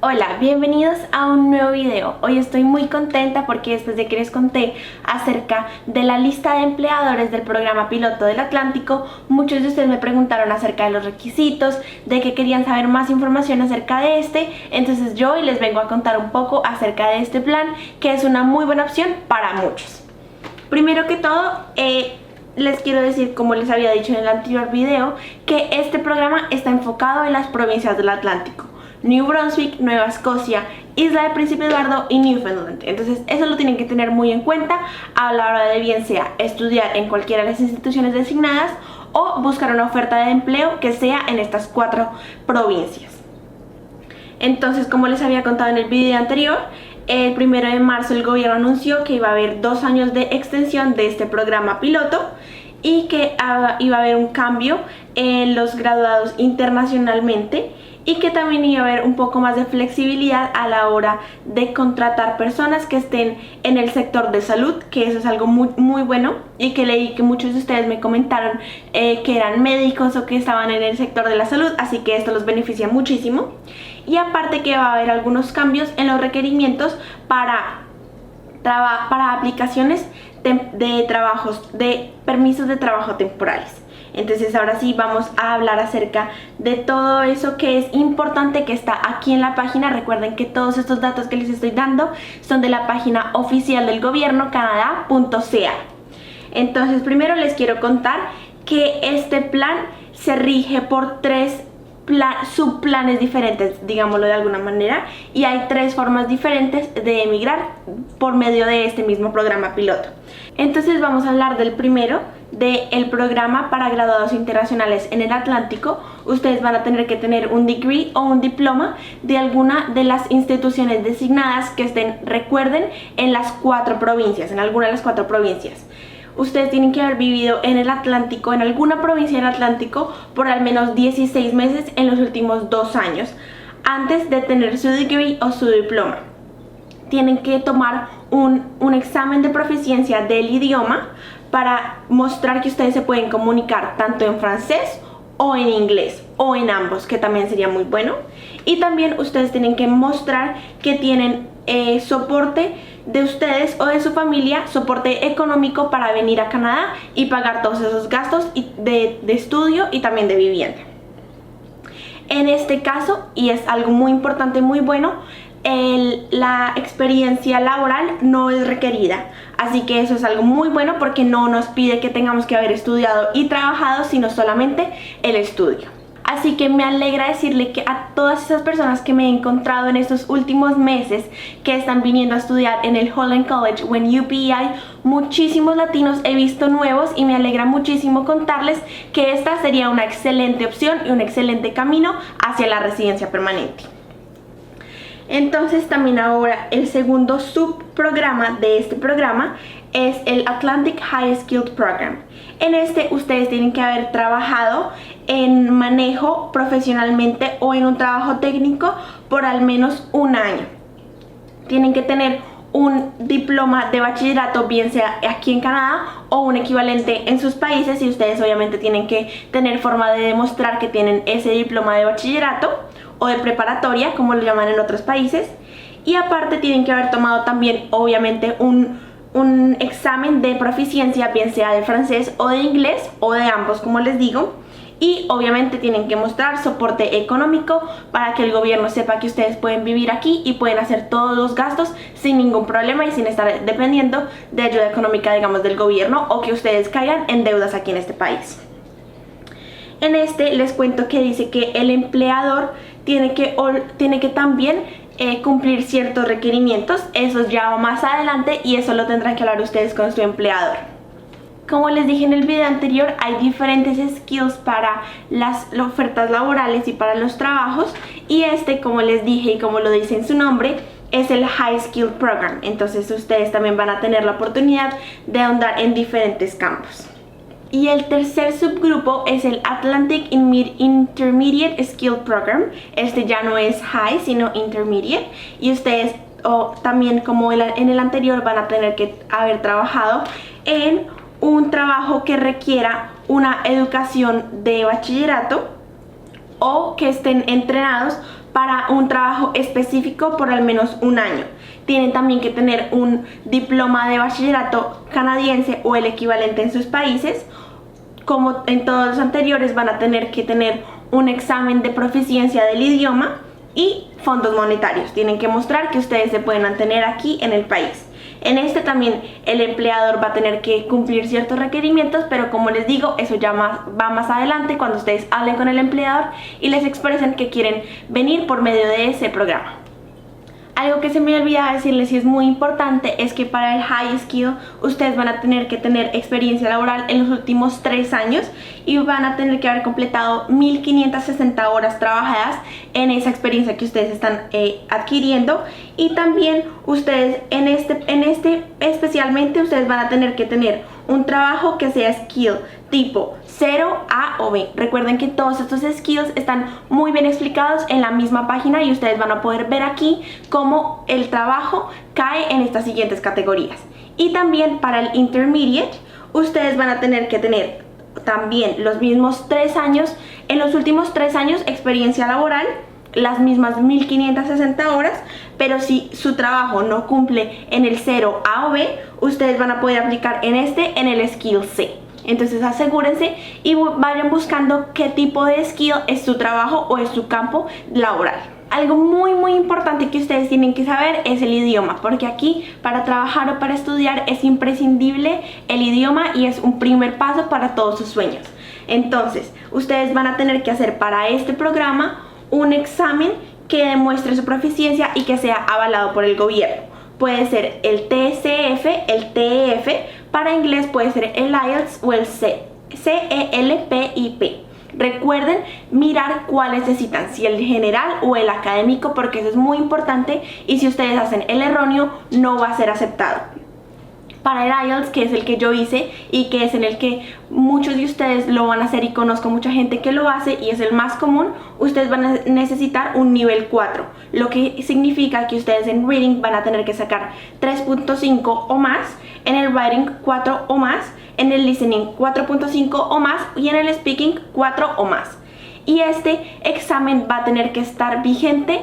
Hola, bienvenidos a un nuevo video. Hoy estoy muy contenta porque después de que les conté acerca de la lista de empleadores del programa piloto del Atlántico, muchos de ustedes me preguntaron acerca de los requisitos, de que querían saber más información acerca de entonces yo hoy les vengo a contar un poco acerca de este plan, que es una muy buena opción para muchos. Primero que todo, les quiero decir, como les había dicho en el anterior video, que este programa está enfocado en las provincias del Atlántico: New Brunswick, Nueva Escocia, Isla del Príncipe Eduardo y Newfoundland. Entonces eso lo tienen que tener muy en cuenta a la hora de bien sea estudiar en cualquiera de las instituciones designadas o buscar una oferta de empleo que sea en estas 4 provincias. Entonces, como les había contado en el video anterior, el 1 de marzo el gobierno anunció que iba a haber 2 años de extensión de este programa piloto y que iba a haber un cambio en los graduados internacionalmente, y que también iba a haber un poco más de flexibilidad a la hora de contratar personas que estén en el sector de salud, que eso es algo muy bueno, y que leí que muchos de ustedes me comentaron que eran médicos o que estaban en el sector de la salud, así que esto los beneficia muchísimo. Y aparte que va a haber algunos cambios en los requerimientos para aplicaciones de permisos de trabajo temporales. Entonces ahora sí vamos a hablar acerca de todo eso que es importante, que está aquí en la página. Recuerden que todos estos datos que les estoy dando son de la página oficial del gobierno, canada.ca. Entonces primero les quiero contar que este plan se rige por 3 subplanes diferentes, digámoslo de alguna manera, y hay 3 formas diferentes de emigrar por medio de este mismo programa piloto. Entonces vamos a hablar del primero, del programa para graduados internacionales en el Atlántico. Ustedes van a tener que tener un degree o un diploma de alguna de las instituciones designadas que estén, recuerden, en las 4 provincias, en alguna de las 4 provincias. Ustedes tienen que haber vivido en el Atlántico, en alguna provincia del Atlántico, por al menos 16 meses en los últimos 2 años, antes de tener su degree o su diploma. Tienen que tomar un examen de proficiencia del idioma para mostrar que ustedes se pueden comunicar tanto en francés o en inglés, o en ambos, que también sería muy bueno. Y también ustedes tienen que mostrar que tienen soporte de ustedes o de su familia, soporte económico para venir a Canadá y pagar todos esos gastos de estudio y también de vivienda. En este caso, y es algo muy importante, muy bueno, la experiencia laboral no es requerida, así que eso es algo muy bueno porque no nos pide que tengamos que haber estudiado y trabajado, sino solamente el estudio. Así que me alegra decirle que a todas esas personas que me he encontrado en estos últimos meses que están viniendo a estudiar en el Holland College o en UPEI, muchísimos latinos he visto nuevos, y me alegra muchísimo contarles que esta sería una excelente opción y un excelente camino hacia la residencia permanente. Entonces también ahora el segundo subprograma de este programa es el Atlantic High Skilled Program. En este ustedes tienen que haber trabajado en manejo profesionalmente o en un trabajo técnico por al menos 1 año. Tienen que tener un diploma de bachillerato, bien sea aquí en Canadá o un equivalente en sus países, y ustedes obviamente tienen que tener forma de demostrar que tienen ese diploma de bachillerato o de preparatoria, como lo llaman en otros países. Y aparte tienen que haber tomado también obviamente un examen de proficiencia, bien sea de francés o de inglés o de ambos, como les digo. Y obviamente tienen que mostrar soporte económico para que el gobierno sepa que ustedes pueden vivir aquí y pueden hacer todos los gastos sin ningún problema y sin estar dependiendo de ayuda económica, digamos, del gobierno, o que ustedes caigan en deudas aquí en este país. En este les cuento que dice que el empleador tiene que también cumplir ciertos requerimientos. Eso ya va más adelante y eso lo tendrán que hablar ustedes con su empleador. Como les dije en el video anterior, hay diferentes skills para las ofertas laborales y para los trabajos, y como les dije y como lo dice en su nombre, es el High Skilled Program. Entonces ustedes también van a tener la oportunidad de ahondar en diferentes campos. Y el tercer subgrupo es el Atlantic Intermediate Skilled Program. Este ya no es High, sino Intermediate, y ustedes también, como en el anterior, van a tener que haber trabajado en un trabajo que requiera una educación de bachillerato o que estén entrenados para un trabajo específico por al menos un año. Tienen también que tener un diploma de bachillerato canadiense o el equivalente en sus países. Como en todos los anteriores, van a tener que tener un examen de proficiencia del idioma y fondos monetarios. Tienen que mostrar que ustedes se pueden mantener aquí en el país. En este también el empleador va a tener que cumplir ciertos requerimientos, pero como les digo, eso ya va más adelante cuando ustedes hablen con el empleador y les expresen que quieren venir por medio de ese programa. Algo que se me olvidaba decirles y es muy importante es que para el High Skill ustedes van a tener que tener experiencia laboral en los últimos 3 años y van a tener que haber completado 1560 horas trabajadas en esa experiencia que ustedes están adquiriendo. Y también ustedes en este especialmente ustedes van a tener que tener un trabajo que sea skill tipo 0, A o B. Recuerden que todos estos skills están muy bien explicados en la misma página y ustedes van a poder ver aquí cómo el trabajo cae en estas siguientes categorías. Y también para el intermediate ustedes van a tener que tener también los mismos 3 años, en los últimos 3 años experiencia laboral, las mismas 1560 horas, pero si su trabajo no cumple en el 0, A o B, ustedes van a poder aplicar en el skill C. Entonces asegúrense y vayan buscando qué tipo de skill es su trabajo o es su campo laboral. Algo muy importante que ustedes tienen que saber es el idioma, porque aquí para trabajar o para estudiar es imprescindible el idioma y es un primer paso para todos sus sueños. Entonces ustedes van a tener que hacer para este programa un examen que demuestre su proficiencia y que sea avalado por el gobierno. Puede ser el TCF, el TEF, para inglés puede ser el IELTS o el CELPIP. Recuerden mirar cuál necesitan, si el general o el académico, porque eso es muy importante y si ustedes hacen el erróneo no va a ser aceptado. Para el IELTS, que es el que yo hice y que es en el que muchos de ustedes lo van a hacer y conozco mucha gente que lo hace y es el más común, ustedes van a necesitar un nivel 4, lo que significa que ustedes en Reading van a tener que sacar 3.5 o más, en el Writing 4 o más, en el Listening 4.5 o más y en el Speaking 4 o más. Y este examen va a tener que estar vigente.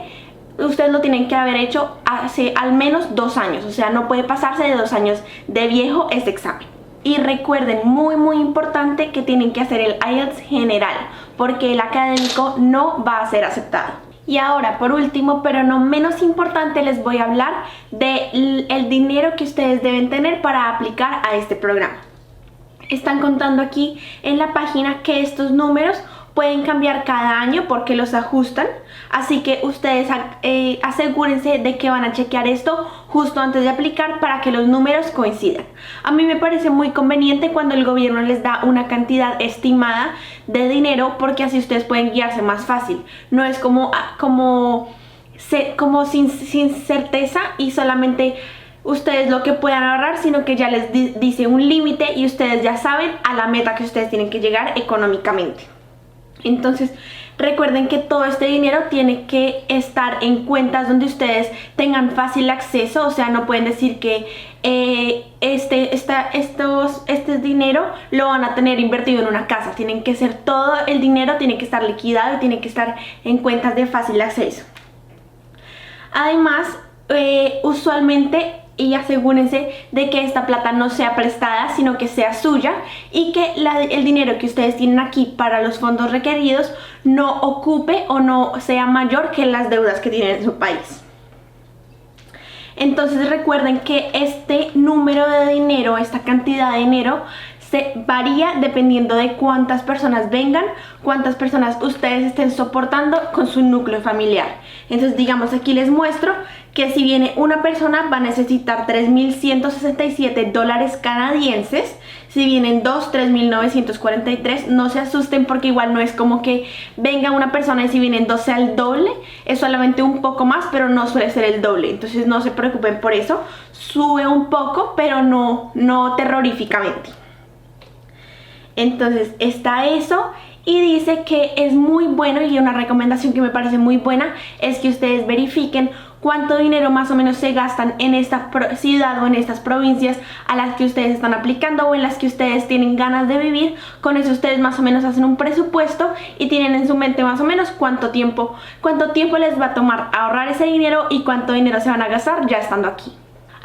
Ustedes lo tienen que haber hecho hace al menos 2 años, o sea, no puede pasarse de 2 años de viejo este examen. Y recuerden, muy importante, que tienen que hacer el IELTS general, porque el académico no va a ser aceptado. Y ahora, por último, pero no menos importante, les voy a hablar del dinero que ustedes deben tener para aplicar a este programa. Están contando aquí en la página que estos números pueden cambiar cada año porque los ajustan, así que ustedes asegúrense de que van a chequear esto justo antes de aplicar para que los números coincidan. A mí me parece muy conveniente cuando el gobierno les da una cantidad estimada de dinero, porque así ustedes pueden guiarse más fácil. No es como sin certeza y solamente ustedes lo que puedan ahorrar, sino que ya les dice un límite y ustedes ya saben a la meta que ustedes tienen que llegar económicamente. Entonces recuerden que todo este dinero tiene que estar en cuentas donde ustedes tengan fácil acceso, o sea, no pueden decir que este dinero lo van a tener invertido en una casa. Tienen que ser todo el dinero, tiene que estar liquidado y tiene que estar en cuentas de fácil acceso. Además, usualmente, y asegúrense de que esta plata no sea prestada, sino que sea suya y que el dinero que ustedes tienen aquí para los fondos requeridos no ocupe o no sea mayor que las deudas que tienen en su país. Entonces recuerden que este número de dinero, esta cantidad de dinero, se varía dependiendo de cuántas personas vengan, cuántas personas ustedes estén soportando con su núcleo familiar. Entonces, digamos, aquí les muestro que si viene una persona va a necesitar $3.167 canadienses. Si vienen 2, 3.943. No se asusten porque igual no es como que venga una persona y si vienen 2 sea el doble. Es solamente un poco más, pero no suele ser el doble. Entonces no se preocupen por eso. Sube un poco, pero no terroríficamente. Entonces está eso y dice que es muy bueno, y una recomendación que me parece muy buena es que ustedes verifiquen cuánto dinero más o menos se gastan en esta ciudad o en estas provincias a las que ustedes están aplicando o en las que ustedes tienen ganas de vivir. Con eso ustedes más o menos hacen un presupuesto y tienen en su mente más o menos cuánto tiempo les va a tomar ahorrar ese dinero y cuánto dinero se van a gastar ya estando aquí.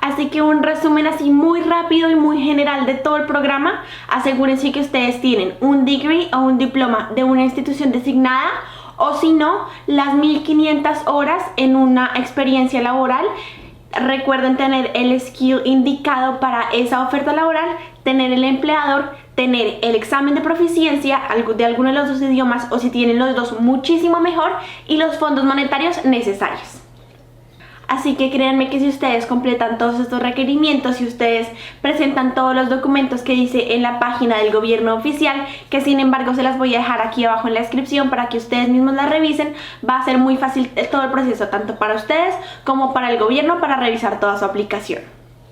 Así que un resumen así muy rápido y muy general de todo el programa. Asegúrense que ustedes tienen un degree o un diploma de una institución designada, o si no, las 1500 horas en una experiencia laboral. Recuerden tener el skill indicado para esa oferta laboral, tener el empleador, tener el examen de proficiencia de alguno de los dos idiomas, o si tienen los dos muchísimo mejor, y los fondos monetarios necesarios. Así que créanme que si ustedes completan todos estos requerimientos, si ustedes presentan todos los documentos que dice en la página del gobierno oficial, que sin embargo se las voy a dejar aquí abajo en la descripción para que ustedes mismos la revisen, va a ser muy fácil todo el proceso, tanto para ustedes como para el gobierno, para revisar toda su aplicación.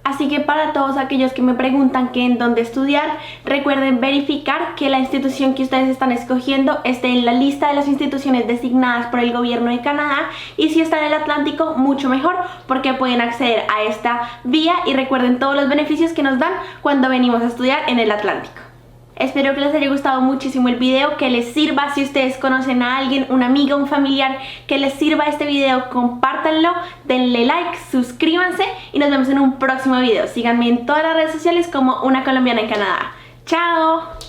Así que para todos aquellos que me preguntan que en dónde estudiar, recuerden verificar que la institución que ustedes están escogiendo esté en la lista de las instituciones designadas por el gobierno de Canadá, y si está en el Atlántico, mucho mejor, porque pueden acceder a esta vía y recuerden todos los beneficios que nos dan cuando venimos a estudiar en el Atlántico. Espero que les haya gustado muchísimo el video, que les sirva. Si ustedes conocen a alguien, un amigo, un familiar que les sirva este video, compártanlo, denle like, suscríbanse y nos vemos en un próximo video. Síganme en todas las redes sociales como Una Colombiana en Canadá. ¡Chao!